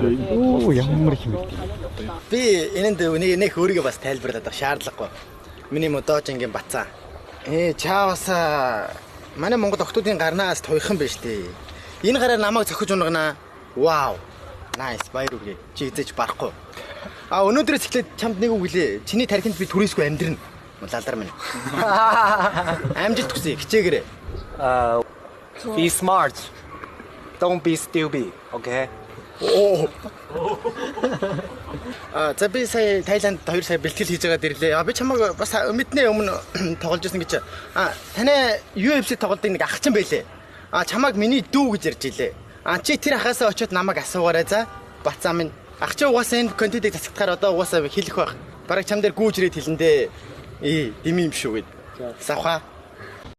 Оо ямар их юм бэ? Би энэнд нэг өөрийгөө бас тайлбарлаад авах шаардлагагүй. Миний модоожингийн бацаа. Чаавас манай Монгол охтуудын гарнаас туйхан биш дээ. Энэ гараар намайг зохиж унгана. Вау. Nice баяр үгүй. Чи эзэж барахгүй. Өнөөдрөөс эхлээд чамд нэг үг хэлээ. Чиний тархинд би түрээсгүй амьдрна. Лалдар минь. Амжилт хүсье. Хичээгээрэй. Be smart. Don't be stupid. Okay? За би сая Таиланд 2 сая бэлтгэл хийж байгаа дэрлээ. Би чамайг бас мэднэ өмнө тоглож ирсэн гэж. Танай UFC тоглолтын нэг ах чинь байлээ. Чамайг миний дүү гэж ярьж илээ. Чи тэр ахаасаа очиод намайг асуугаарай за. Бацаа минь. Ах чи угаасаа энэ контентыг засагдахаар одоо угаасаа хэлэх байх. Бараг чам дээр гүүж ирээд хэлэндээ. Дими юм шүү гэд. Савха.